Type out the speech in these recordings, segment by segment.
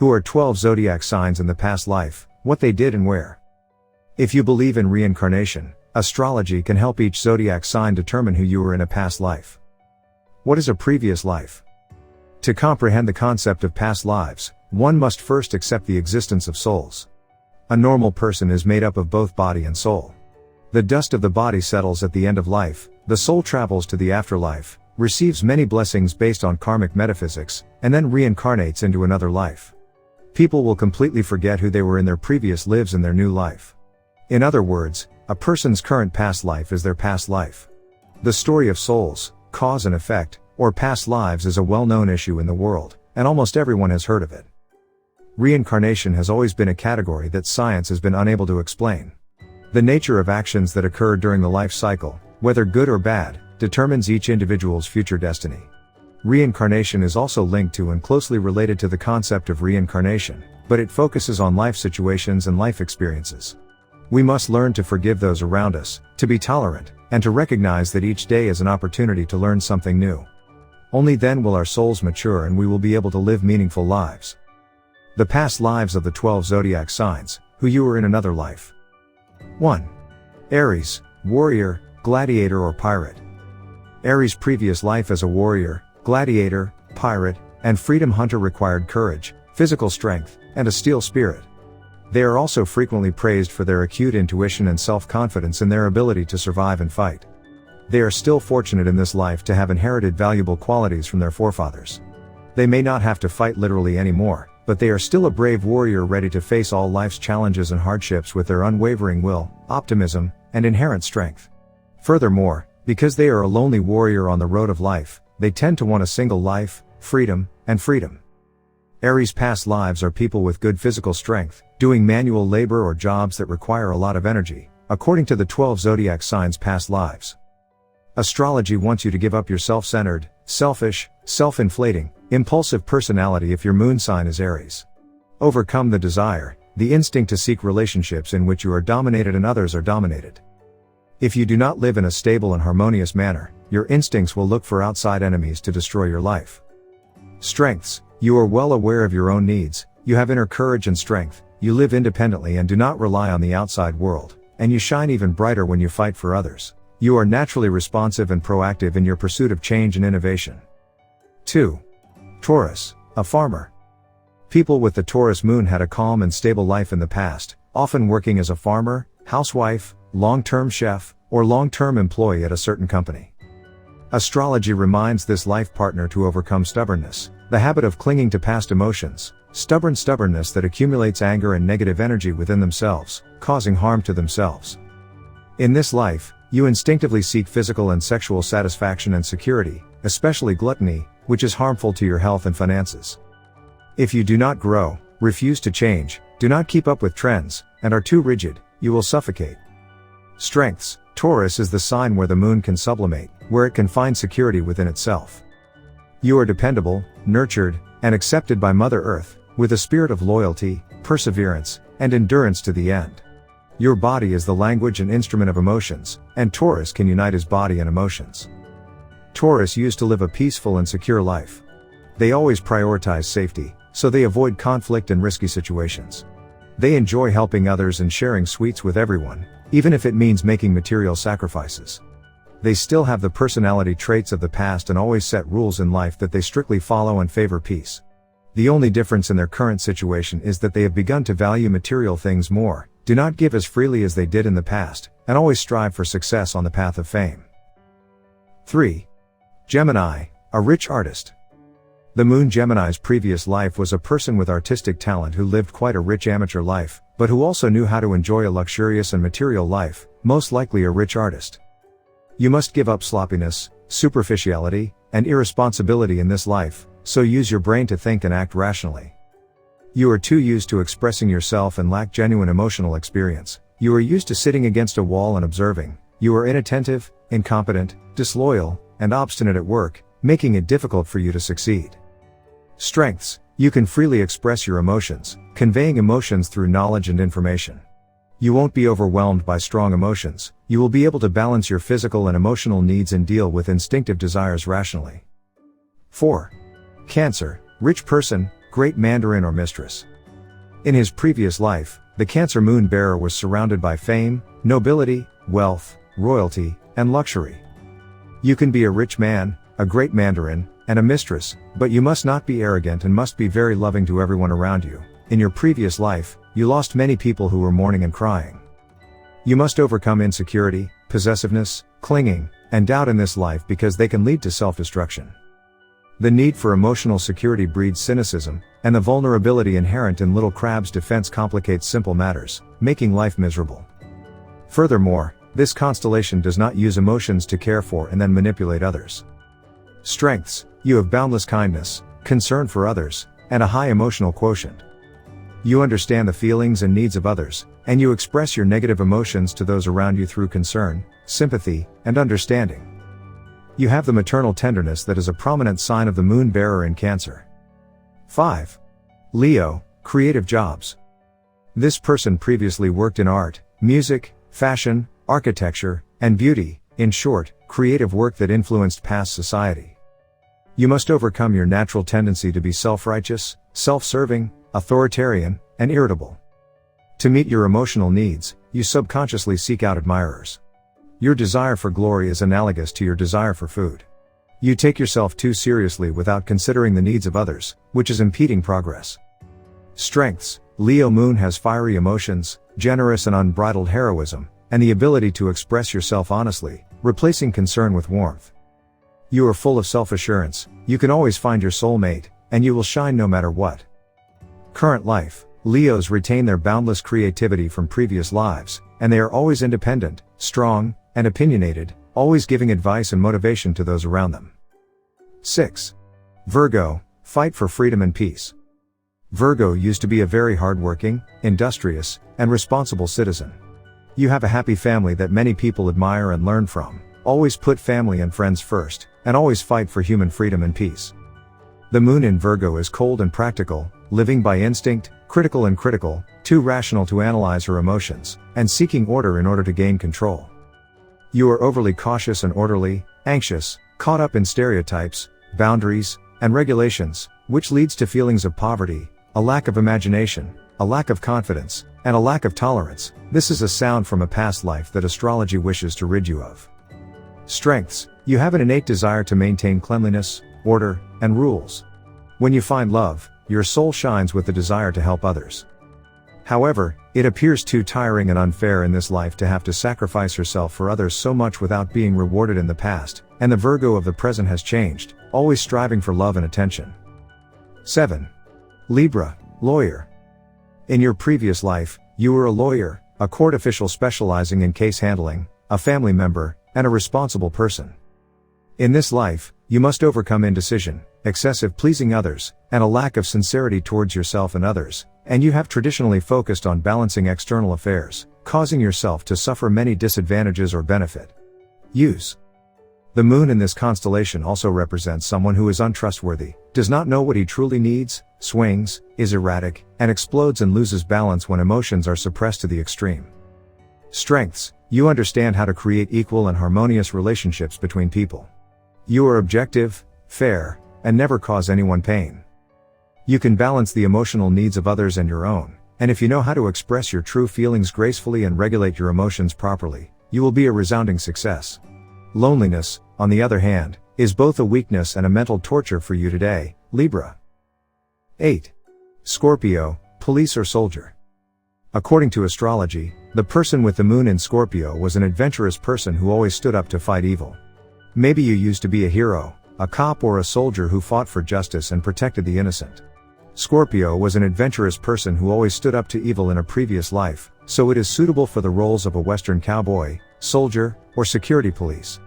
Who are 12 zodiac signs in the past life, what they did and where. If you believe in reincarnation, astrology can help each zodiac sign determine who you were in a past life. What is a previous life? To comprehend the concept of past lives, one must first accept the existence of souls. A normal person is made up of both body and soul. The dust of the body settles at the end of life, the soul travels to the afterlife, receives many blessings based on karmic metaphysics, and then reincarnates into another life. People will completely forget who they were in their previous lives in their new life. In other words, a person's current past life is their past life. The story of souls, cause and effect, or past lives is a well-known issue in the world, and almost everyone has heard of it. Reincarnation has always been a category that science has been unable to explain. The nature of actions that occur during the life cycle, whether good or bad, determines each individual's future destiny. Reincarnation is also linked to and closely related to the concept of reincarnation, but it focuses on life situations and life experiences. We must learn to forgive those around us, to be tolerant, and to recognize that each day is an opportunity to learn something new. Only then will our souls mature and we will be able to live meaningful lives. The past lives of the 12 zodiac signs, who you were in another life. 1. Aries, warrior, gladiator or pirate. Aries' previous life as a warrior, gladiator, pirate, and freedom hunter required courage, physical strength, and a steel spirit. They are also frequently praised for their acute intuition and self-confidence in their ability to survive and fight. They are still fortunate in this life to have inherited valuable qualities from their forefathers. They may not have to fight literally anymore, but they are still a brave warrior ready to face all life's challenges and hardships with their unwavering will, optimism, and inherent strength. Furthermore, because they are a lonely warrior on the road of life, they tend to want a single life, freedom, and freedom. Aries' past lives are people with good physical strength, doing manual labor or jobs that require a lot of energy, according to the 12 zodiac signs' past lives. Astrology wants you to give up your self-centered, selfish, self-inflating, impulsive personality if your moon sign is Aries. Overcome the desire, the instinct to seek relationships in which you are dominated and others are dominated. If you do not live in a stable and harmonious manner, your instincts will look for outside enemies to destroy your life. Strengths: you are well aware of your own needs, you have inner courage and strength, you live independently and do not rely on the outside world, and you shine even brighter when you fight for others. You are naturally responsive and proactive in your pursuit of change and innovation. 2. Taurus, a farmer. People with the Taurus moon had a calm and stable life in the past, often working as a farmer, housewife, long-term chef, or long-term employee at a certain company. Astrology reminds this life partner to overcome stubbornness, the habit of clinging to past emotions, stubbornness that accumulates anger and negative energy within themselves, causing harm to themselves. In this life, you instinctively seek physical and sexual satisfaction and security, especially gluttony, which is harmful to your health and finances. If you do not grow, refuse to change, do not keep up with trends, and are too rigid, you will suffocate. Strengths: Taurus is the sign where the moon can sublimate, where it can find security within itself. You are dependable, nurtured, and accepted by Mother Earth, with a spirit of loyalty, perseverance, and endurance to the end. Your body is the language and instrument of emotions, and Taurus can unite his body and emotions. Taurus used to live a peaceful and secure life. They always prioritize safety, so they avoid conflict and risky situations. They enjoy helping others and sharing sweets with everyone, even if it means making material sacrifices. They still have the personality traits of the past and always set rules in life that they strictly follow and favor peace. The only difference in their current situation is that they have begun to value material things more, do not give as freely as they did in the past, and always strive for success on the path of fame. 3. Gemini, a rich artist. The moon Gemini's previous life was a person with artistic talent who lived quite a rich amateur life, but who also knew how to enjoy a luxurious and material life, most likely a rich artist. You must give up sloppiness, superficiality, and irresponsibility in this life, so use your brain to think and act rationally. You are too used to expressing yourself and lack genuine emotional experience. You are used to sitting against a wall and observing. You are inattentive, incompetent, disloyal, and obstinate at work, making it difficult for you to succeed. Strengths: you can freely express your emotions, conveying emotions through knowledge and information. You won't be overwhelmed by strong emotions, you will be able to balance your physical and emotional needs and deal with instinctive desires rationally. 4. Cancer, rich person, great Mandarin or Mistress. In his previous life, the Cancer moon bearer was surrounded by fame, nobility, wealth, royalty, and luxury. You can be a rich man, a great Mandarin, and a Mistress, but you must not be arrogant and must be very loving to everyone around you. In your previous life, you lost many people who were mourning and crying. You must overcome insecurity, possessiveness, clinging, and doubt in this life because they can lead to self-destruction. The need for emotional security breeds cynicism, and the vulnerability inherent in little crab's defense complicates simple matters, making life miserable. Furthermore, this constellation does not use emotions to care for and then manipulate others. Strengths: you have boundless kindness, concern for others, and a high emotional quotient. You understand the feelings and needs of others, and you express your negative emotions to those around you through concern, sympathy, and understanding. You have the maternal tenderness that is a prominent sign of the moon bearer in Cancer. 5. Leo, creative jobs. This person previously worked in art, music, fashion, architecture, and beauty, in short, creative work that influenced past society. You must overcome your natural tendency to be self-righteous, self-serving, authoritarian, and irritable. To meet your emotional needs, you subconsciously seek out admirers. Your desire for glory is analogous to your desire for food. You take yourself too seriously without considering the needs of others, which is impeding progress. Strengths: Leo moon has fiery emotions, generous and unbridled heroism, and the ability to express yourself honestly, replacing concern with warmth. You are full of self-assurance, you can always find your soulmate, and you will shine no matter what. Current life: Leos retain their boundless creativity from previous lives, and they are always independent, strong, and opinionated, always giving advice and motivation to those around them. 6. Virgo, fight for freedom and peace. Virgo used to be a very hardworking, industrious, and responsible citizen. You have a happy family that many people admire and learn from, always put family and friends first, and always fight for human freedom and peace. The moon in Virgo is cold and practical, living by instinct, critical, too rational to analyze her emotions, and seeking order in order to gain control. You are overly cautious and orderly, anxious, caught up in stereotypes, boundaries, and regulations, which leads to feelings of poverty, a lack of imagination, a lack of confidence, and a lack of tolerance. This is a sound from a past life that astrology wishes to rid you of. Strengths: you have an innate desire to maintain cleanliness, order, and rules. When you find love, your soul shines with the desire to help others. However, it appears too tiring and unfair in this life to have to sacrifice yourself for others so much without being rewarded in the past, and the Virgo of the present has changed, always striving for love and attention. 7. Libra, lawyer. In your previous life, you were a lawyer, a court official specializing in case handling, a family member, and a responsible person. In this life, you must overcome indecision, excessive pleasing others, and a lack of sincerity towards yourself and others, and you have traditionally focused on balancing external affairs, causing yourself to suffer many disadvantages or benefit. Use. The moon in this constellation also represents someone who is untrustworthy, does not know what he truly needs, swings, is erratic, and explodes and loses balance when emotions are suppressed to the extreme. Strengths: you understand how to create equal and harmonious relationships between people. You are objective, fair, and never cause anyone pain. You can balance the emotional needs of others and your own, and if you know how to express your true feelings gracefully and regulate your emotions properly, you will be a resounding success. Loneliness, on the other hand, is both a weakness and a mental torture for you today, Libra. 8. Scorpio, police or soldier. According to astrology, the person with the moon in Scorpio was an adventurous person who always stood up to fight evil. Maybe you used to be a hero, a cop or a soldier who fought for justice and protected the innocent. Scorpio was an adventurous person who always stood up to evil in a previous life, so it is suitable for the roles of a Western cowboy, soldier, or security police.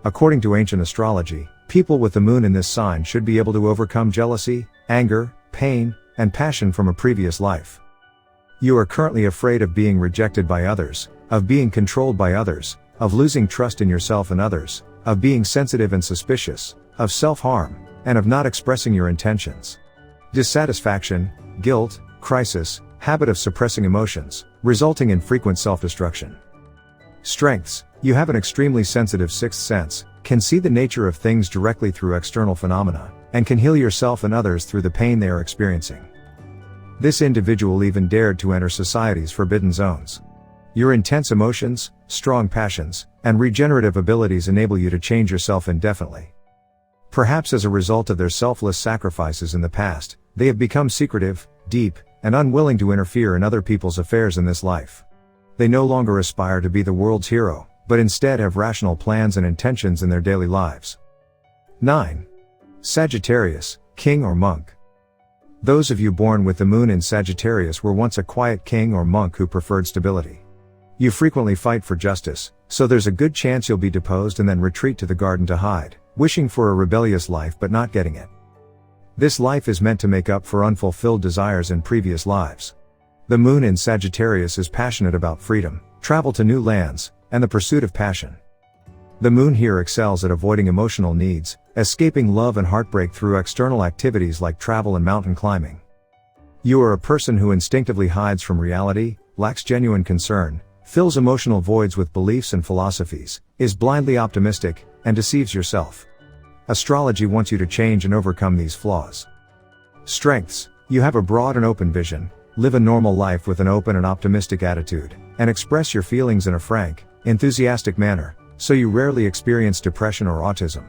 According to ancient astrology, people with the moon in this sign should be able to overcome jealousy, anger, pain, and passion from a previous life. You are currently afraid of being rejected by others, of being controlled by others, of losing trust in yourself and others, of being sensitive and suspicious, of self-harm, and of not expressing your intentions. Dissatisfaction, guilt, crisis, habit of suppressing emotions, resulting in frequent self-destruction. Strengths: you have an extremely sensitive sixth sense, can see the nature of things directly through external phenomena, and can heal yourself and others through the pain they are experiencing. This individual even dared to enter society's forbidden zones. Your intense emotions, strong passions, and regenerative abilities enable you to change yourself indefinitely. Perhaps as a result of their selfless sacrifices in the past, they have become secretive, deep, and unwilling to interfere in other people's affairs in this life. They no longer aspire to be the world's hero, but instead have rational plans and intentions in their daily lives. 9. Sagittarius, king or monk. Those of you born with the moon in Sagittarius were once a quiet king or monk who preferred stability. You frequently fight for justice, so there's a good chance you'll be deposed and then retreat to the garden to hide, wishing for a rebellious life but not getting it. This life is meant to make up for unfulfilled desires in previous lives. The moon in Sagittarius is passionate about freedom, travel to new lands, and the pursuit of passion. The moon here excels at avoiding emotional needs, escaping love and heartbreak through external activities like travel and mountain climbing. You are a person who instinctively hides from reality, lacks genuine concern, fills emotional voids with beliefs and philosophies, is blindly optimistic, and deceives yourself. Astrology wants you to change and overcome these flaws. Strengths: you have a broad and open vision, live a normal life with an open and optimistic attitude, and express your feelings in a frank, enthusiastic manner, so you rarely experience depression or autism.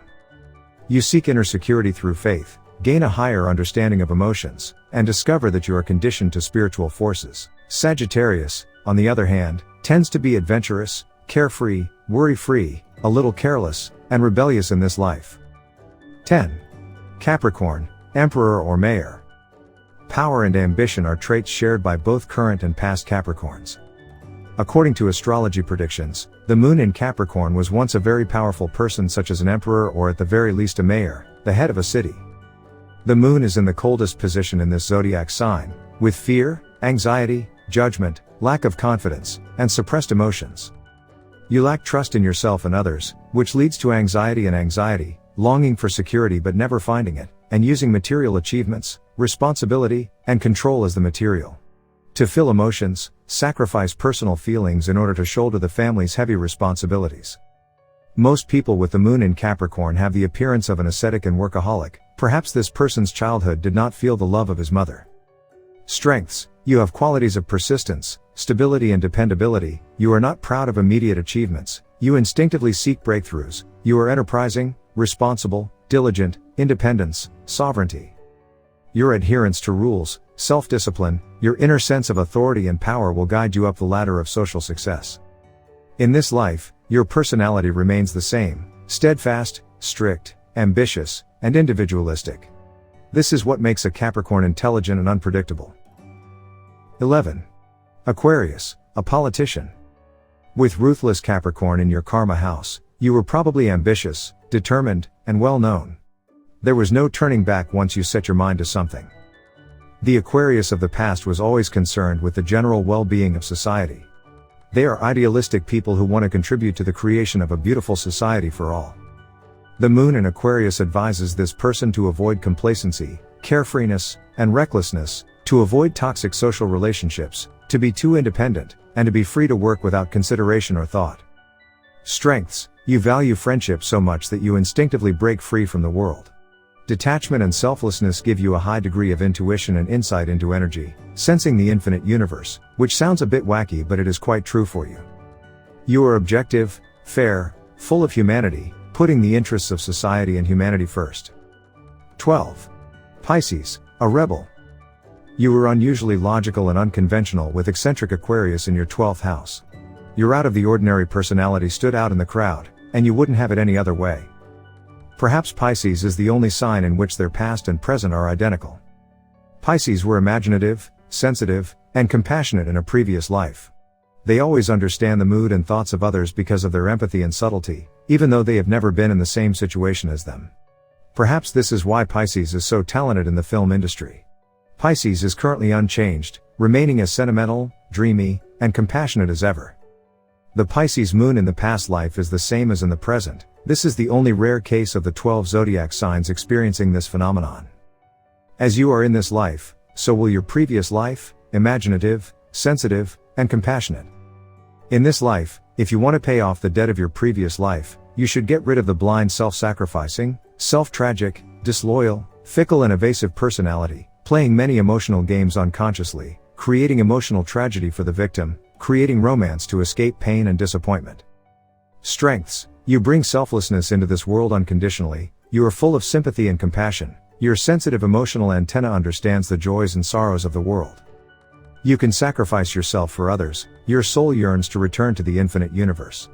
You seek inner security through faith, gain a higher understanding of emotions, and discover that you are conditioned to spiritual forces. Sagittarius, on the other hand, tends to be adventurous, carefree, worry-free, a little careless, and rebellious in this life. 10. Capricorn, emperor or mayor. Power and ambition are traits shared by both current and past Capricorns. According to astrology predictions, the moon in Capricorn was once a very powerful person such as an emperor or at the very least a mayor, the head of a city. The moon is in the coldest position in this zodiac sign, with fear, anxiety, judgment, lack of confidence, and suppressed emotions. You lack trust in yourself and others, which leads to anxiety, longing for security but never finding it, and using material achievements, responsibility, and control as the material. To fill emotions, sacrifice personal feelings in order to shoulder the family's heavy responsibilities. Most people with the moon in Capricorn have the appearance of an ascetic and workaholic. Perhaps this person's childhood did not feel the love of his mother. Strengths: you have qualities of persistence, stability and dependability. You are not proud of immediate achievements. You instinctively seek breakthroughs. You are enterprising, responsible, diligent, independence, sovereignty. Your adherence to rules, self-discipline, your inner sense of authority and power will guide you up the ladder of social success. In this life, your personality remains the same: steadfast, strict, ambitious, and individualistic. This is what makes a Capricorn intelligent and unpredictable. 11. Aquarius, a politician. With ruthless Capricorn in your karma house, you were probably ambitious, determined, and well known. There was no turning back once you set your mind to something. The Aquarius of the past was always concerned with the general well-being of society. They are idealistic people who want to contribute to the creation of a beautiful society for all. The moon in Aquarius advises this person to avoid complacency, carefreeness, and recklessness, to avoid toxic social relationships, to be too independent, and to be free to work without consideration or thought. Strengths: you value friendship so much that you instinctively break free from the world. Detachment and selflessness give you a high degree of intuition and insight into energy, sensing the infinite universe, which sounds a bit wacky but it is quite true for you. You are objective, fair, full of humanity, putting the interests of society and humanity first. 12. Pisces, a rebel. You are unusually logical and unconventional with eccentric Aquarius in your 12th house. Your out-of-the-ordinary personality stood out in the crowd, and you wouldn't have it any other way. Perhaps Pisces is the only sign in which their past and present are identical. Pisces were imaginative, sensitive, and compassionate in a previous life. They always understand the mood and thoughts of others because of their empathy and subtlety, even though they have never been in the same situation as them. Perhaps this is why Pisces is so talented in the film industry. Pisces is currently unchanged, remaining as sentimental, dreamy, and compassionate as ever. The Pisces moon in the past life is the same as in the present. This is the only rare case of the 12 zodiac signs experiencing this phenomenon. As you are in this life, so will your previous life: imaginative, sensitive, and compassionate. In this life, if you want to pay off the debt of your previous life, you should get rid of the blind self-sacrificing, self-tragic, disloyal, fickle and evasive personality, playing many emotional games unconsciously, creating emotional tragedy for the victim, creating romance to escape pain and disappointment. Strengths: you bring selflessness into this world unconditionally, you are full of sympathy and compassion, your sensitive emotional antenna understands the joys and sorrows of the world. You can sacrifice yourself for others, your soul yearns to return to the infinite universe.